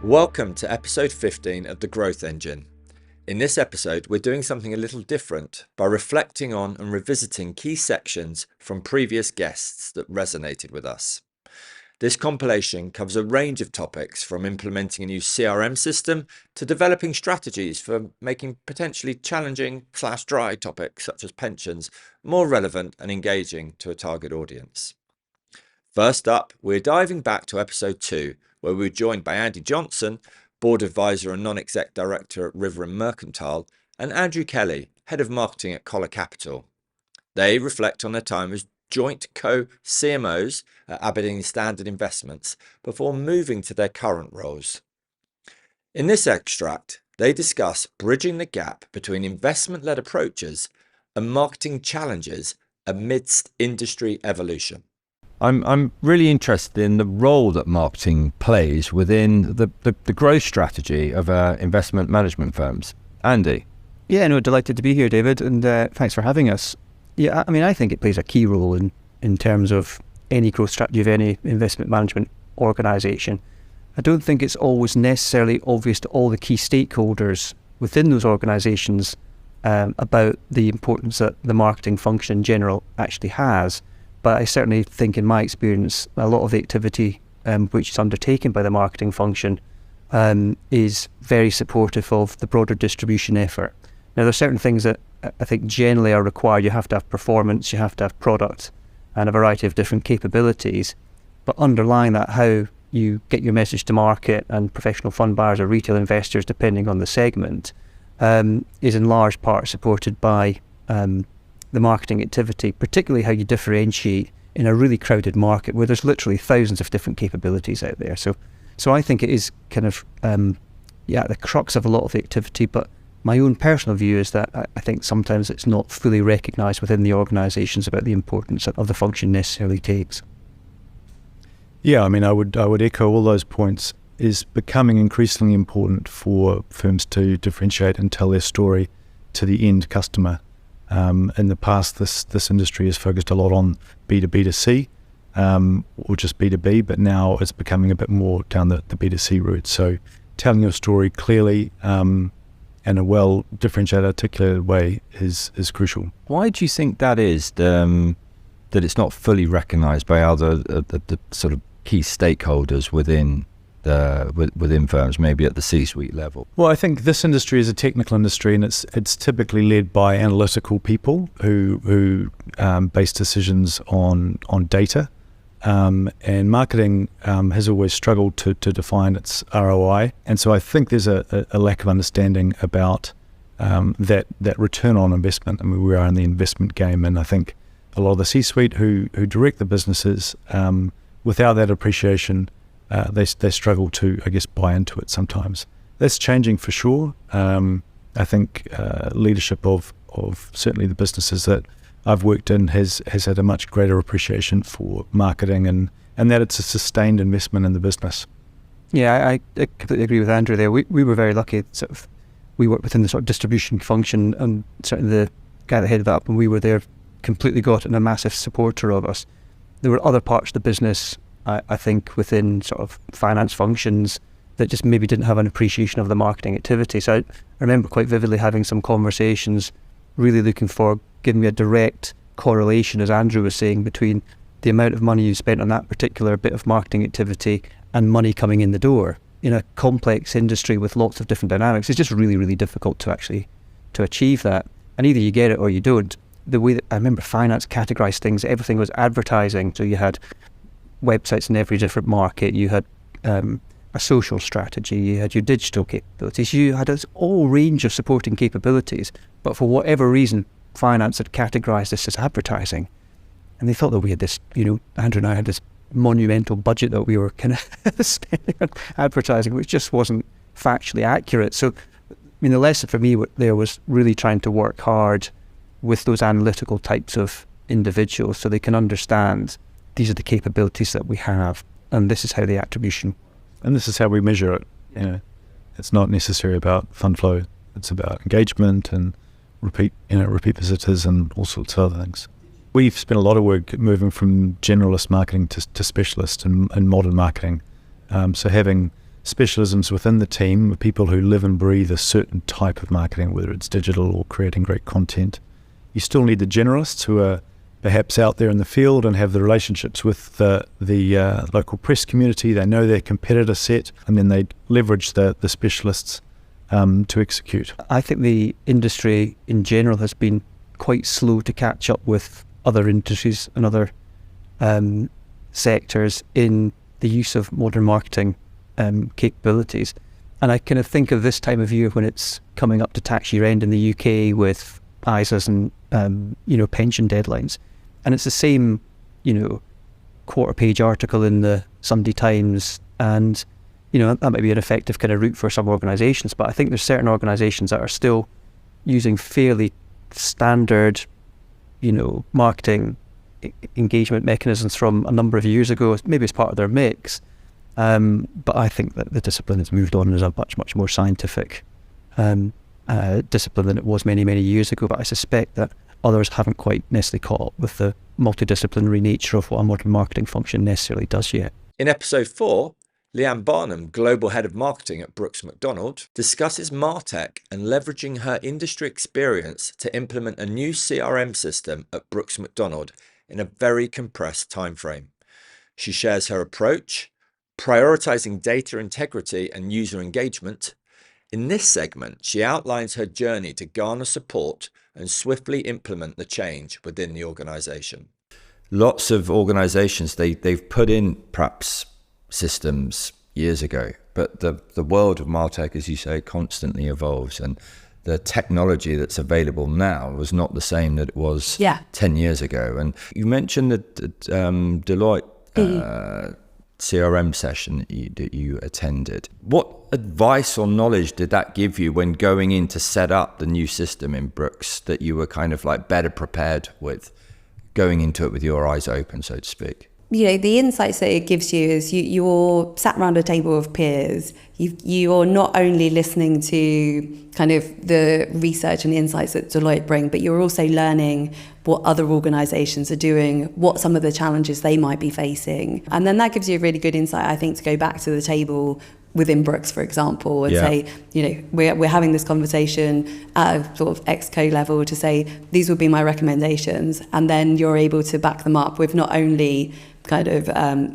Welcome to episode 15 of The Growth Engine. In this episode, we're doing something a little different by reflecting on and revisiting key sections from previous guests that resonated with us. This compilation covers a range of topics from implementing a new CRM system to developing strategies for making potentially challenging/dry topics such as pensions more relevant and engaging to a target audience. First up, we're diving back to episode 2, where we were joined by Andy Johnson, board advisor and non-exec director at River and Mercantile, and Andrew Kelly, head of marketing at Collar Capital. They reflect on their time as joint co-CMOs at Aberdeen Standard Investments before moving to their current roles. In this extract, they discuss bridging the gap between investment-led approaches and marketing challenges amidst industry evolution. I'm really interested in the role that marketing plays within the growth strategy of investment management firms. Andy? Yeah, no, delighted to be here, David, and thanks for having us. Yeah, I mean, I think it plays a key role in terms of any growth strategy of any investment management organisation. I don't think it's always necessarily obvious to all the key stakeholders within those organisations about the importance that the marketing function in general actually has. But I certainly think, in my experience, a lot of the activity which is undertaken by the marketing function is very supportive of the broader distribution effort. Now, there are certain things that I think generally are required. You have to have performance, you have to have product, and a variety of different capabilities. But underlying that, how you get your message to market and professional fund buyers or retail investors, depending on the segment, is in large part supported by the marketing activity, particularly how you differentiate in a really crowded market where there's literally thousands of different capabilities out there. So I think it is kind of, the crux of a lot of the activity, but my own personal view is that I think sometimes it's not fully recognised within the organisations about the importance of the function necessarily takes. Yeah, I mean, I would echo all those points. Is becoming increasingly important for firms to differentiate and tell their story to the end customer. In the past, this industry has focused a lot on B2B2C or just B2B, but now it's becoming a bit more down the B2C route. So telling your story clearly in a well differentiated, articulated way is crucial. Why do you think that is, that it's not fully recognised by other the sort of key stakeholders within firms, maybe at the C-suite level? Well, I think this industry is a technical industry, and it's typically led by analytical people who base decisions on data. And marketing has always struggled to define its ROI, and so I think there's a lack of understanding about that return on investment. I mean, we are in the investment game, and I think a lot of the C-suite who direct the businesses, without that appreciation, they struggle to, I guess, buy into it sometimes. That's changing for sure. I think leadership of certainly the businesses that I've worked in has had a much greater appreciation for marketing and that it's a sustained investment in the business. Yeah, I completely agree with Andrew there. We were very lucky. We worked within the sort of distribution function, and certainly the guy that headed that up when we were there completely got it and a massive supporter of us. There were other parts of the business, I think, within sort of finance functions that just maybe didn't have an appreciation of the marketing activity. So I remember quite vividly having some conversations, really looking for giving me a direct correlation, as Andrew was saying, between the amount of money you spent on that particular bit of marketing activity and money coming in the door. In a complex industry with lots of different dynamics, it's just really, really difficult to achieve that. And either you get it or you don't. The way that I remember finance categorized things, everything was advertising. So you had websites in every different market, you had a social strategy, you had your digital capabilities, you had this whole range of supporting capabilities, but for whatever reason finance had categorized this as advertising, and they thought that we had this, Andrew and I had this monumental budget that we were kind of spending on advertising, which just wasn't factually accurate. So I mean, the lesson for me there was really trying to work hard with those analytical types of individuals so they can understand these are the capabilities that we have, and this is how the attribution. And this is how we measure it. It's not necessarily about fund flow. It's about engagement and repeat visitors and all sorts of other things. We've spent a lot of work moving from generalist marketing to specialist and modern marketing. So having specialisms within the team, people who live and breathe a certain type of marketing, whether it's digital or creating great content. You still need the generalists who are perhaps out there in the field and have the relationships with the local press community. They know their competitor set, and then they leverage the specialists to execute. I think the industry in general has been quite slow to catch up with other industries and other sectors in the use of modern marketing capabilities. And I kind of think of this time of year when it's coming up to tax year end in the UK with ISAs and pension deadlines, and it's the same quarter page article in the Sunday Times, and that might be an effective kind of route for some organisations, but I think there's certain organisations that are still using fairly standard marketing engagement mechanisms from a number of years ago, maybe as part of their mix. But I think that the discipline has moved on as a much more scientific discipline than it was many years ago. But I suspect that others haven't quite necessarily caught up with the multidisciplinary nature of what a modern marketing function necessarily does yet. In episode 4, Leanne Barnum, Global Head of Marketing at Brooks Macdonald, discusses MarTech and leveraging her industry experience to implement a new CRM system at Brooks Macdonald in a very compressed timeframe. She shares her approach, prioritizing data integrity and user engagement. In this segment, she outlines her journey to garner support and swiftly implement the change within the organization. Lots of organizations, they've put in perhaps systems years ago, but the world of MarTech, as you say, constantly evolves, and the technology that's available now was not the same that it was 10 years ago. And you mentioned the Deloitte CRM session that you attended. What advice or knowledge did that give you when going in to set up the new system in Brooks that you were kind of like better prepared with, going into it with your eyes open, so to speak? The insights that it gives you is you're sat around a table of peers. You're not only listening to kind of the research and the insights that Deloitte bring, but you're also learning what other organisations are doing, what some of the challenges they might be facing. And then that gives you a really good insight, I think, to go back to the table within Brooks, for example, and say, we're having this conversation at a sort of exco level to say, these would be my recommendations. And then you're able to back them up with not only kind of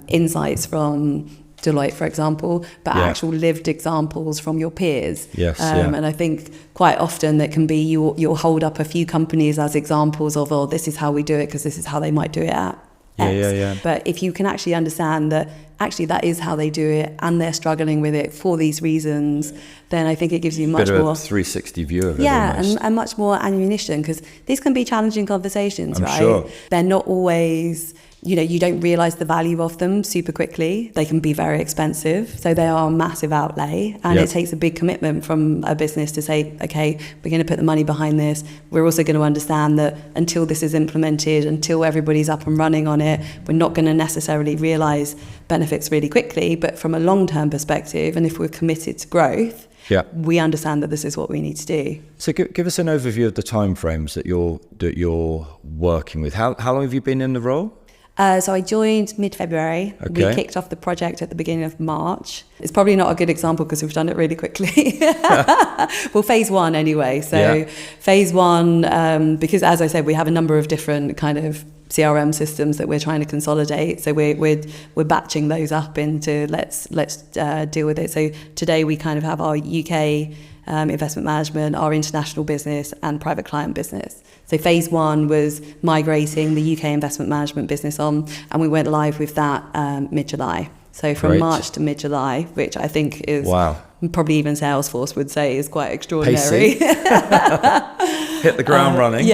insights from Deloitte, for example, but actual lived examples from your peers. And I think quite often that can be you'll hold up a few companies as examples of, this is how we do it because this is how they might do it at X. But if you can actually understand that actually that is how they do it and they're struggling with it for these reasons, then I think it gives you much bit of more a 360 view of it. and much more ammunition, because these can be challenging conversations, right? Sure. They're not always, you don't realise the value of them super quickly. They can be very expensive, so they are a massive outlay, and it takes a big commitment from a business to say, okay, we're going to put the money behind this. We're also going to understand that until this is implemented, until everybody's up and running on it, we're not going to necessarily realise benefits really quickly, but from a long-term perspective, and if we're committed to growth, we understand that this is what we need to do. So give us an overview of the timeframes that you're working with. How long have you been in the role? So I joined mid-February. Okay. We kicked off the project at the beginning of March. It's probably not a good example because we've done it really quickly. Well, phase 1 anyway. So phase 1, because as I said, we have a number of different kind of CRM systems that we're trying to consolidate. So we're batching those up into let's deal with it. So today we kind of have our UK investment management, our international business, and private client business. So phase 1 was migrating the UK investment management business on, and we went live with that mid-July. So from March to mid-July, which I think is probably even Salesforce would say is quite extraordinary. Hit the ground running.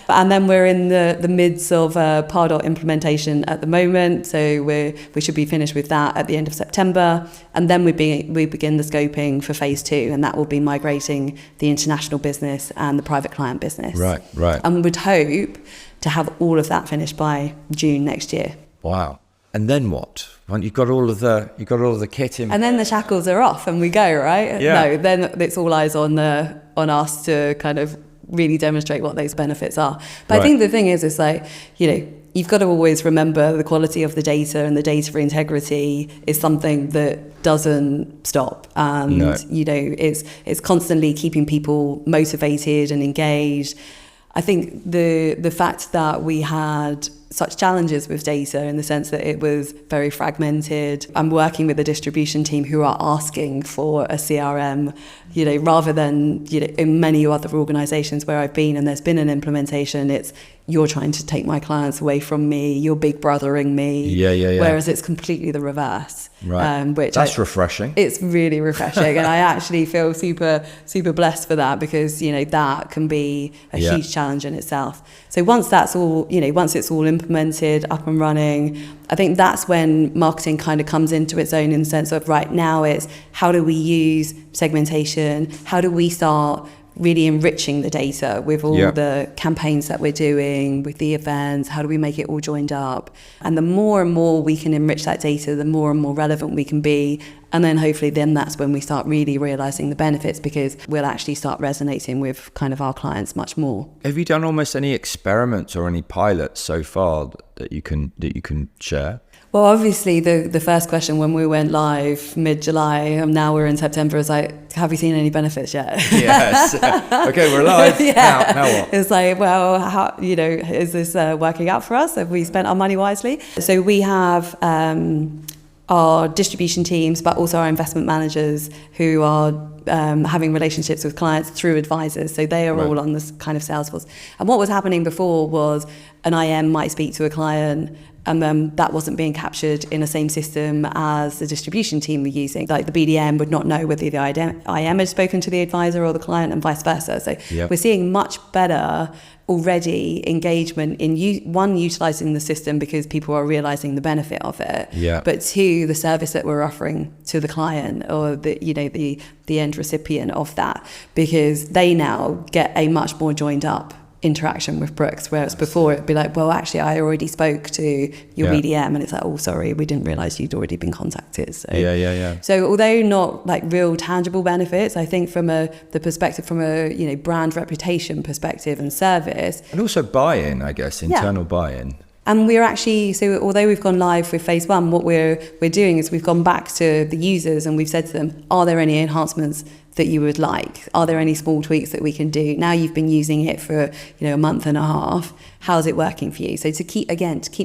And then we're in the midst of Pardot implementation at the moment. So we should be finished with that at the end of September. And then we begin the scoping for phase 2, and that will be migrating the international business and the private client business. Right. And we would hope to have all of that finished by June next year. Wow. And then what? You've got all of the kit in. And then the shackles are off and we go, right? No, then it's all eyes on us to kind of really demonstrate what those benefits are. But I think the thing is like, you've got to always remember the quality of the data, and the data integrity is something that doesn't stop. And, it's constantly keeping people motivated and engaged. I think the fact that we had such challenges with data in the sense that it was very fragmented. I'm working with a distribution team who are asking for a CRM, rather than, in many other organizations where I've been and there's been an implementation, it's you're trying to take my clients away from me, you're big brothering me. Yeah. Whereas it's completely the reverse. Right. That's refreshing. It's really refreshing. And I actually feel super, super blessed for that, because, that can be a huge challenge in itself. So once that's all, once it's all implemented, up and running, I think that's when marketing kind of comes into its own, in the sense of right now it's how do we use segmentation? How do we start really enriching the data with all the campaigns that we're doing, with the events? How do we make it all joined up? And the more and more we can enrich that data, the more and more relevant we can be. And then hopefully that's when we start really realizing the benefits, because we'll actually start resonating with kind of our clients much more. Have you done almost any experiments or any pilots so far that you can share? Well, obviously, the first question when we went live mid-July, and now we're in September, is like, have you seen any benefits yet? Yes. Okay, we're live. Now what? It's like, well, how, is this working out for us? Have we spent our money wisely? So we have our distribution teams, but also our investment managers who are having relationships with clients through advisors. So they are all on this kind of Salesforce. And what was happening before was an IM might speak to a client, and then that wasn't being captured in the same system as the distribution team were using. Like the BDM would not know whether the IM had spoken to the advisor or the client, and vice versa. So we're seeing much better already engagement in utilising the system because people are realising the benefit of it. But two, the service that we're offering to the client or the end recipient of that, because they now get a much more joined up interaction with Brooks, whereas before it'd be like, well, actually I already spoke to your BDM, and it's like, oh, sorry, we didn't realise you'd already been contacted. So So although not like real tangible benefits, I think from the perspective from a brand reputation perspective and service, and also buy-in, I guess, internal buy-in. And we're actually, so although we've gone live with phase one, what we're doing is we've gone back to the users and we've said to them, are there any enhancements that you would like? Are there any small tweaks that we can do? Now you've been using it for a month and a half. How's it working for you? So to keep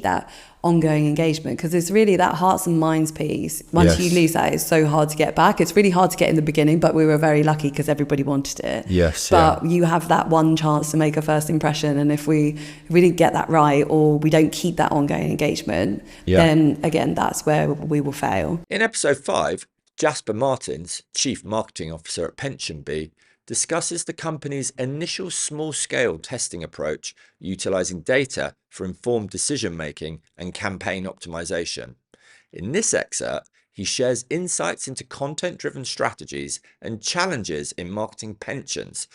that ongoing engagement, because it's really that hearts and minds piece. Once you lose that, it's so hard to get back. It's really hard to get in the beginning, but we were very lucky because everybody wanted it. But you have that one chance to make a first impression, and if we didn't get that right, or we don't keep that ongoing engagement, then again, that's where we will fail. In episode 5, Jasper Martins, Chief Marketing Officer at PensionBee, discusses the company's initial small-scale testing approach utilising data for informed decision-making and campaign optimization. In this excerpt, he shares insights into content-driven strategies and challenges in marketing pensions,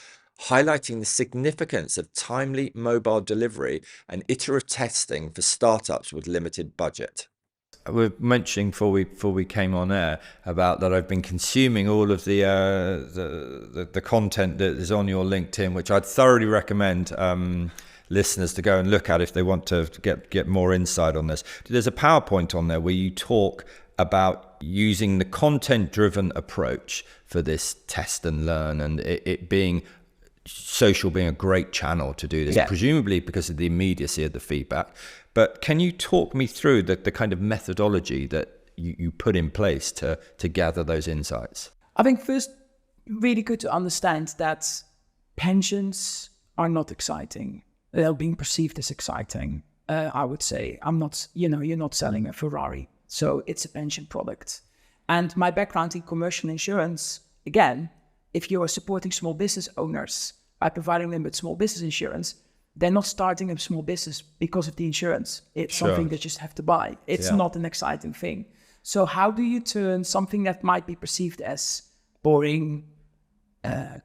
highlighting the significance of timely mobile delivery and iterative testing for startups with limited budget. We were mentioning before we came on air about that I've been consuming all of the content that is on your LinkedIn, which I'd thoroughly recommend listeners to go and look at if they want to get more insight on this. There's a PowerPoint on there where you talk about using the content-driven approach for this test and learn, and it being social being a great channel to do this, presumably because of the immediacy of the feedback. But can you talk me through the kind of methodology that you put in place to gather those insights? I think first, really good to understand that pensions are not exciting. They're being perceived as exciting, I would say. You're not selling a Ferrari. So it's a pension product. And my background in commercial insurance, again, if you are supporting small business owners by providing them with small business insurance, they're not starting a small business because of the insurance. It's something they just have to buy. It's not an exciting thing. So how do you turn something that might be perceived as boring,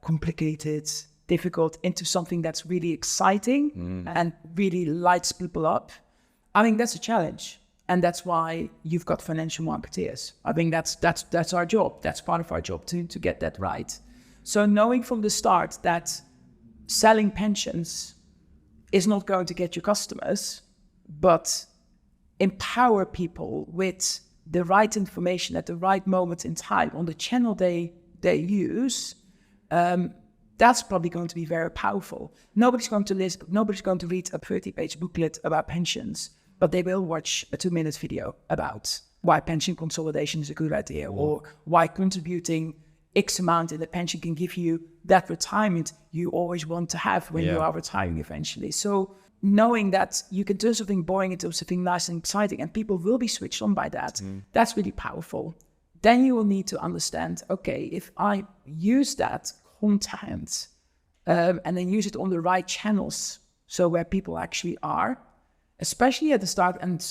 complicated, difficult into something that's really exciting and really lights people up? I think that's a challenge. And that's why you've got financial marketeers. I think that's our job. That's part of our job to get that right. So knowing from the start that selling pensions is not going to get you customers, but empower people with the right information at the right moment in time on the channel they use, that's probably going to be very powerful. Nobody's going to read a 30-page booklet about pensions, but they will watch a 2-minute video about why pension consolidation is a good idea, or why contributing X amount in the pension can give you that retirement you always want to have when you are retiring eventually. So knowing that you can turn something boring into something nice and exciting, and people will be switched on by that, that's really powerful. Then you will need to understand, okay, if I use that content and then use it on the right channels, so where people actually are, especially at the start and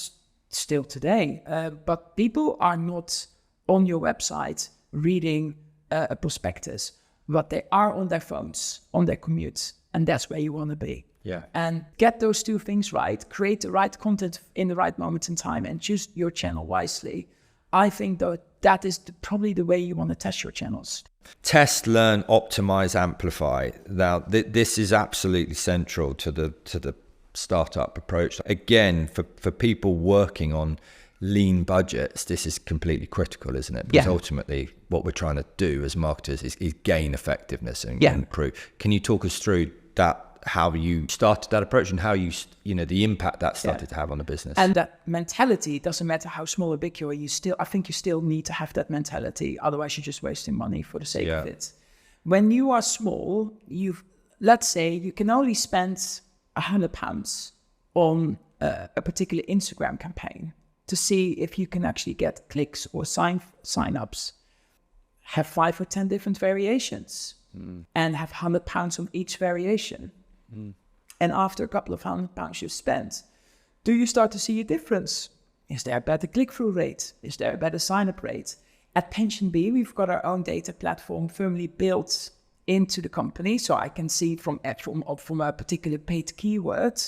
still today, but people are not on your website reading a prospectus, but they are on their phones, on their commute, and that's where you want to be. Yeah. And get those two things right, create the right content in the right moment in time, and choose your channel wisely. I think that is probably the way you want to test your channels. Test, learn, optimize, amplify. Now, this is absolutely central to the startup approach. Again, for people working on lean budgets, this is completely critical, isn't it? Because ultimately, what we're trying to do as marketers is gain effectiveness and improve. Can you talk us through that? How you started that approach and how you the impact that started to have on the business. And that mentality, doesn't matter how small or big you are, I think you still need to have that mentality. Otherwise, you're just wasting money for the sake of it. When you are small, let's say you can only spend £100 on a particular Instagram campaign to see if you can actually get clicks or sign-ups. Have 5 or 10 different variations and have £100 on each variation. And after a couple of £100 you've spent, do you start to see a difference? Is there a better click-through rate? Is there a better sign-up rate? At Pension B, we've got our own data platform firmly built into the company, so I can see from a particular paid keyword,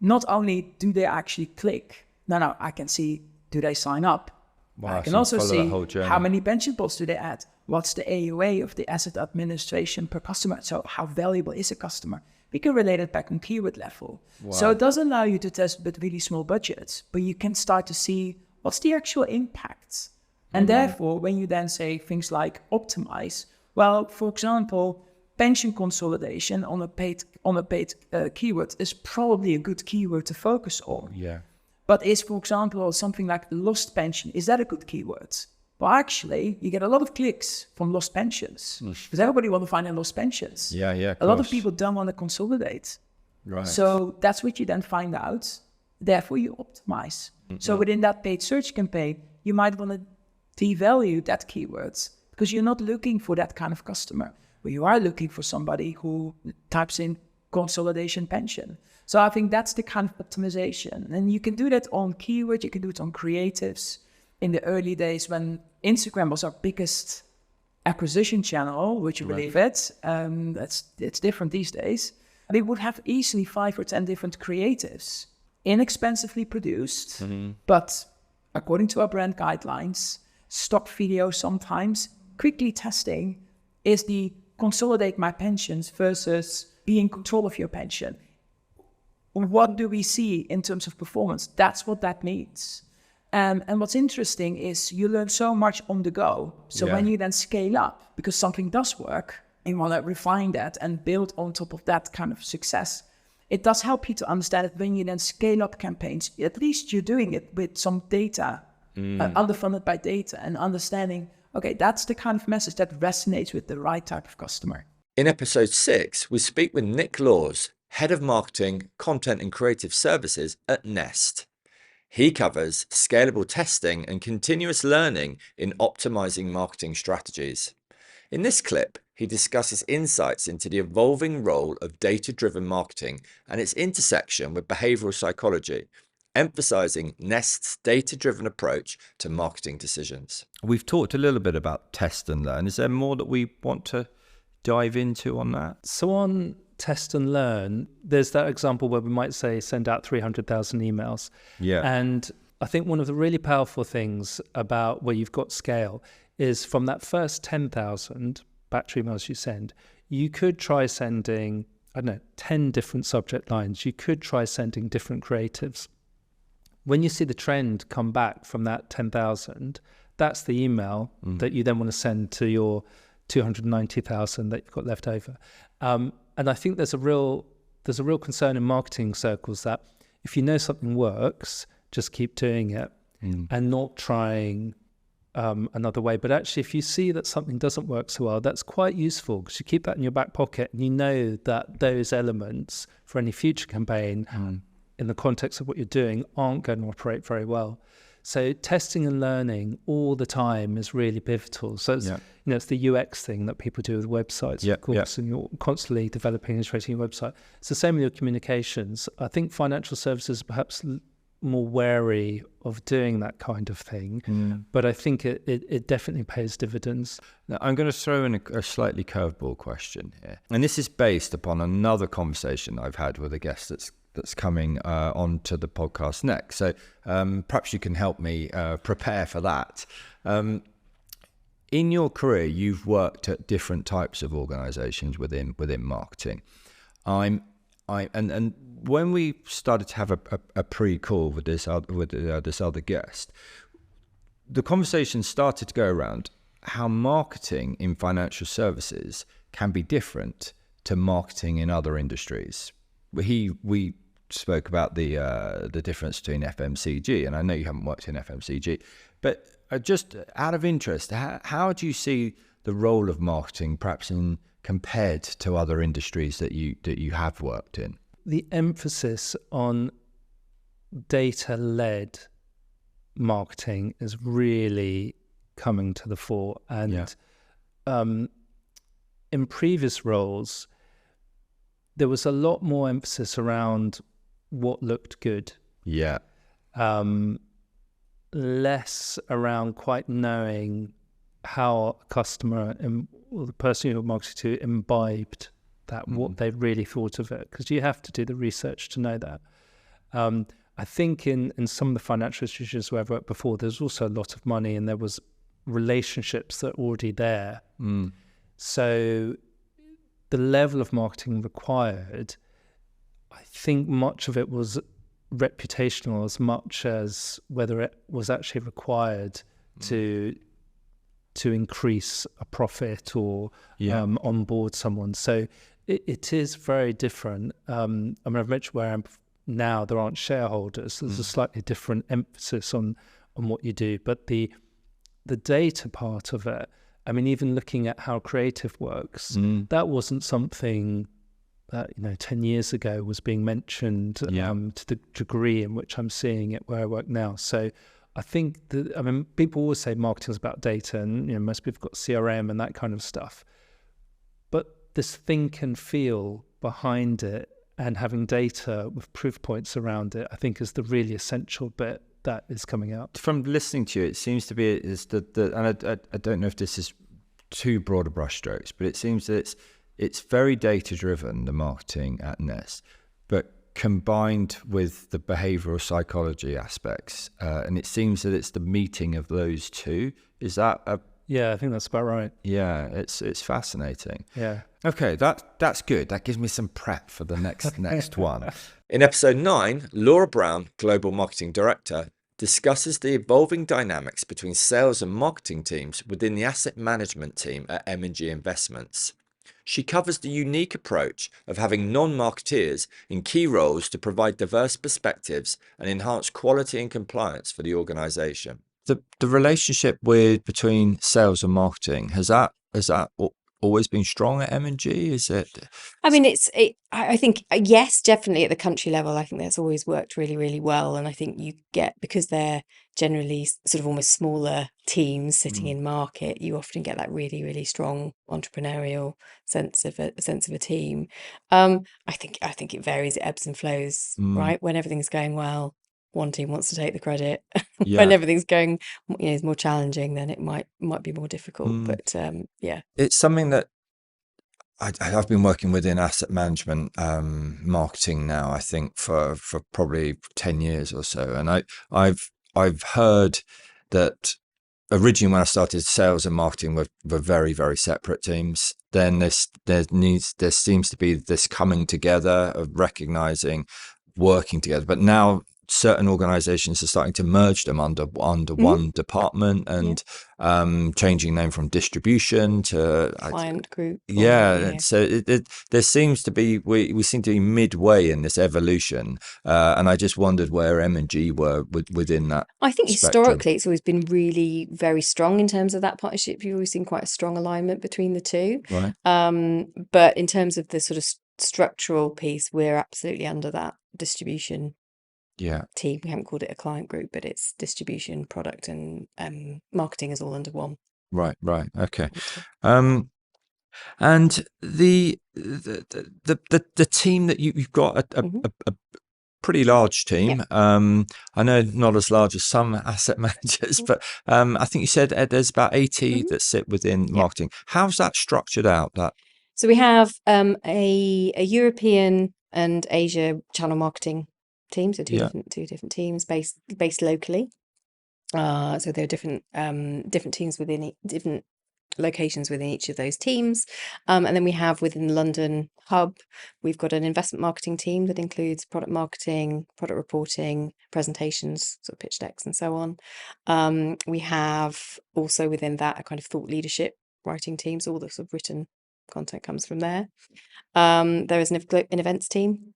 not only do they actually click, no, I can see, do they sign up? Wow, I can also see how many pension pots do they add? What's the AUA of the asset administration per customer? So how valuable is a customer? We can relate it back on keyword level. Wow. So it does allow you to test with really small budgets, but you can start to see what's the actual impact. And therefore, when you then say things like optimize, well, for example, pension consolidation on a paid keyword is probably a good keyword to focus on. Yeah. But is, for example, something like lost pension, is that a good keyword? Well, actually, you get a lot of clicks from lost pensions because everybody wants to find out lost pensions. Yeah. A lot of people don't want to consolidate. Right. So that's what you then find out. Therefore, you optimize. So within that paid search campaign, you might want to devalue that keyword because you're not looking for that kind of customer, but you are looking for somebody who types in consolidation pension. So I think that's the kind of optimization. And you can do that on keywords, you can do it on creatives. In the early days when Instagram was our biggest acquisition channel, would you believe it? It's different these days. We would have easily 5 or 10 different creatives, inexpensively produced, but according to our brand guidelines, stock video sometimes, quickly testing is the consolidate my pensions versus be in control of your pension. What do we see in terms of performance? That's what that means. And what's interesting is you learn so much on the go. So when you then scale up, because something does work, you want to refine that and build on top of that kind of success. It does help you to understand that when you then scale up campaigns, at least you're doing it with some data, underfunded by data, and understanding, okay, that's the kind of message that resonates with the right type of customer. In episode 6, we speak with Nick Laws, Head of Marketing, Content and Creative Services at Nest. He covers scalable testing and continuous learning in optimizing marketing strategies. In this clip, he discusses insights into the evolving role of data-driven marketing and its intersection with behavioral psychology, emphasizing Nest's data-driven approach to marketing decisions. We've talked a little bit about test and learn. Is there more that we want to dive into on that? So on test and learn, there's that example where we might say send out 300,000 emails. Yeah. And I think one of the really powerful things about where you've got scale is from that first 10,000 batch emails you send, you could try sending, 10 different subject lines. You could try sending different creatives. when you see the trend come back from that 10,000, that's the email that you then want to send to your 290,000 that you've got left over. And I think there's a real concern in marketing circles that if you know something works, just keep doing it and not trying another way. But actually, if you see that something doesn't work so well, that's quite useful because you keep that in your back pocket and you know that those elements for any future campaign in the context of what you're doing aren't going to operate very well. So testing and learning all the time is really pivotal. So it's, it's the UX thing that people do with websites, of course, and you're constantly developing and iterating your website. It's the same with your communications. I think financial services are perhaps more wary of doing that kind of thing, but I think it definitely pays dividends. Now, I'm going to throw in a slightly curveball question here. And this is based upon another conversation I've had with a guest that's coming onto the podcast next. So perhaps you can help me prepare for that. In your career, you've worked at different types of organizations within marketing. And when we started to have a pre-call with this other guest, the conversation started to go around how marketing in financial services can be different to marketing in other industries. We spoke about the difference between FMCG, and I know you haven't worked in FMCG, but just out of interest, how do you see the role of marketing perhaps compared to other industries that you have worked in? The emphasis on data-led marketing is really coming to the fore. And in previous roles, there was a lot more emphasis around what looked good. Yeah. Less around quite knowing how a customer or the person you're marketing to imbibed that, what they really thought of it, because you have to do the research to know that. I think in some of the financial institutions where I've worked before, there's also a lot of money and there was relationships that are already there. So the level of marketing required, I think much of it was reputational as much as whether it was actually required to increase a profit or onboard someone. So it is very different. I mean, I've mentioned where I'm now, there aren't shareholders. There's a slightly different emphasis on what you do. But the data part of it, I mean, even looking at how creative works, that wasn't something that 10 years ago was being mentioned to the degree in which I'm seeing it where I work now. So I think people always say marketing is about data, and most people have got CRM and that kind of stuff. But this think and feel behind it and having data with proof points around it, I think is the really essential bit that is coming out. From listening to you, it seems to be and I don't know if this is too broad a brushstrokes, but it seems that it's very data driven, the marketing at Nest, but combined with the behavioral psychology aspects, and it seems that it's the meeting of those two. Is that Yeah, I think that's about right. Yeah, it's fascinating. Yeah. Okay, that's good. That gives me some prep for the next one. In episode 9, Laura Brown, Global Marketing Director, discusses the evolving dynamics between sales and marketing teams within the asset management team at M&G Investments. She covers the unique approach of having non-marketeers in key roles to provide diverse perspectives and enhance quality and compliance for the organisation. The relationship between sales and marketing, has that always been strong at M&G? Is it? I mean, I think, yes, definitely at the country level, I think that's always worked really, really well. And I think you get, because they're generally sort of almost smaller teams sitting in market, you often get that really, really strong entrepreneurial sense of a team. I think it varies, it ebbs and flows, right? When everything's going well, one team wants to take the credit. When everything's going, is more challenging, then it might be more difficult. But it's something that I've been working within asset management marketing now, I think for probably 10 years or so, and I've heard that originally when I started, sales and marketing were very, very separate teams. Then there seems to be this coming together of recognizing, working together. But now certain organizations are starting to merge them under one department, and changing name from distribution to Client group. yeah. So there seems to be, we seem to be midway in this evolution, and I just wondered where M&G were within that. I think spectrum. historically it's always been really very strong in terms of that partnership. You've always seen quite a strong alignment between the two. Right. But in terms of the sort of structural piece, we're absolutely under that distribution team. We haven't called it a client group, but it's distribution, product, and marketing is all under one. Right. Okay. And the team that you've got a pretty large team. I know not as large as some asset managers, but I think you said there's about 80 that sit within marketing. How's that structured out? So we have a European and Asia channel marketing team, so two different teams based locally. So there are different teams within different locations within each of those teams, and then we have within the London hub, we've got an investment marketing team that includes product marketing, product reporting, presentations, sort of pitch decks and so on. We have also within that a kind of thought leadership writing team, so all the sort of written content comes from there. There is an events team,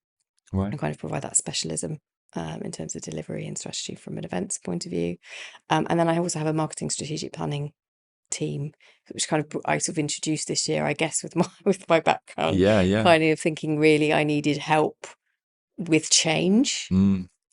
and kind of provide that specialism in terms of delivery and strategy from an events point of view, and then I also have a marketing strategic planning team, which kind of I sort of introduced this year, I guess, with my background. Kind of thinking really I needed help with change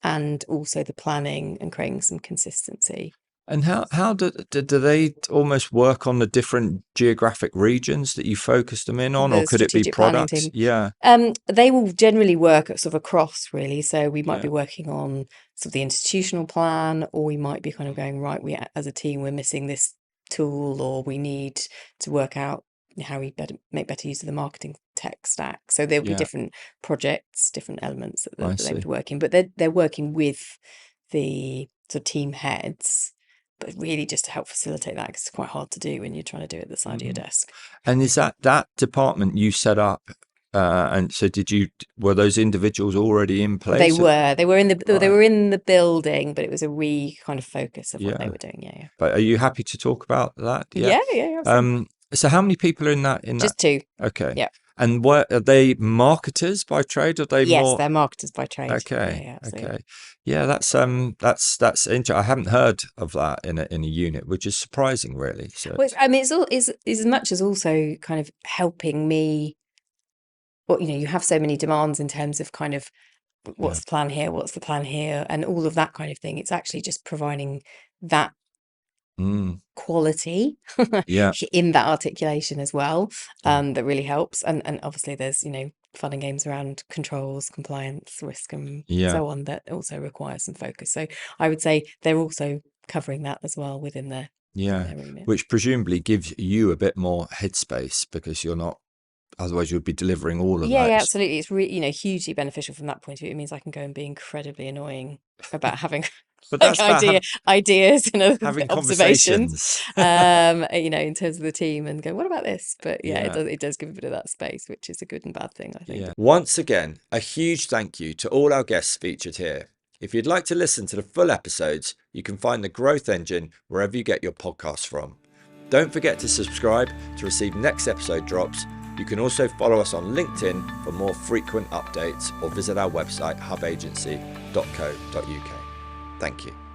and also the planning and creating some consistency. And how do they almost work on the different geographic regions that you focus them in on, or could it be products? They will generally work sort of across, really. So we might be working on sort of the institutional plan, or we might be kind of going, right, we as a team we're missing this tool, or we need to work out how we make better use of the marketing tech stack. So there'll be different projects, different elements that they would work in, but they're working with the sort of team heads, but really just to help facilitate that, because it's quite hard to do when you're trying to do it at the side of your desk. And is that department you set up? And so were those individuals already in place? They were in the building, but it was a kind of focus of what they were doing. But are you happy to talk about that? Yeah. So how many people are in that? Just two. Okay. Yeah. And what are they, marketers by trade? Or are they Yes, they're marketers by trade. Okay. Okay. Yeah, that's interesting. I haven't heard of that in a unit, which is surprising, really. So well, I mean, it's as much as also kind of helping me. Well, you have so many demands in terms of kind of what's the plan here, what's the plan here, and all of that kind of thing. It's actually just providing that quality in that articulation as well, that really helps. And obviously there's, fun and games around controls, compliance, risk, and so on that also requires some focus. So I would say they're also covering that as well within their remit. Which presumably gives you a bit more headspace, because you're not, otherwise you'd be delivering all of that. Yeah, absolutely. It's really, hugely beneficial from that point of view. It means I can go and be incredibly annoying about having but that's ideas and having observations, in terms of the team, and go, what about this? But it does give a bit of that space, which is a good and bad thing, I think. Once again, a huge thank you to all our guests featured here. If you'd like to listen to the full episodes, you can find The Growth Engine wherever you get your podcasts from. Don't forget to subscribe to receive next episode drops. You can also follow us on LinkedIn for more frequent updates, or visit our website hubagency.co.uk. Thank you.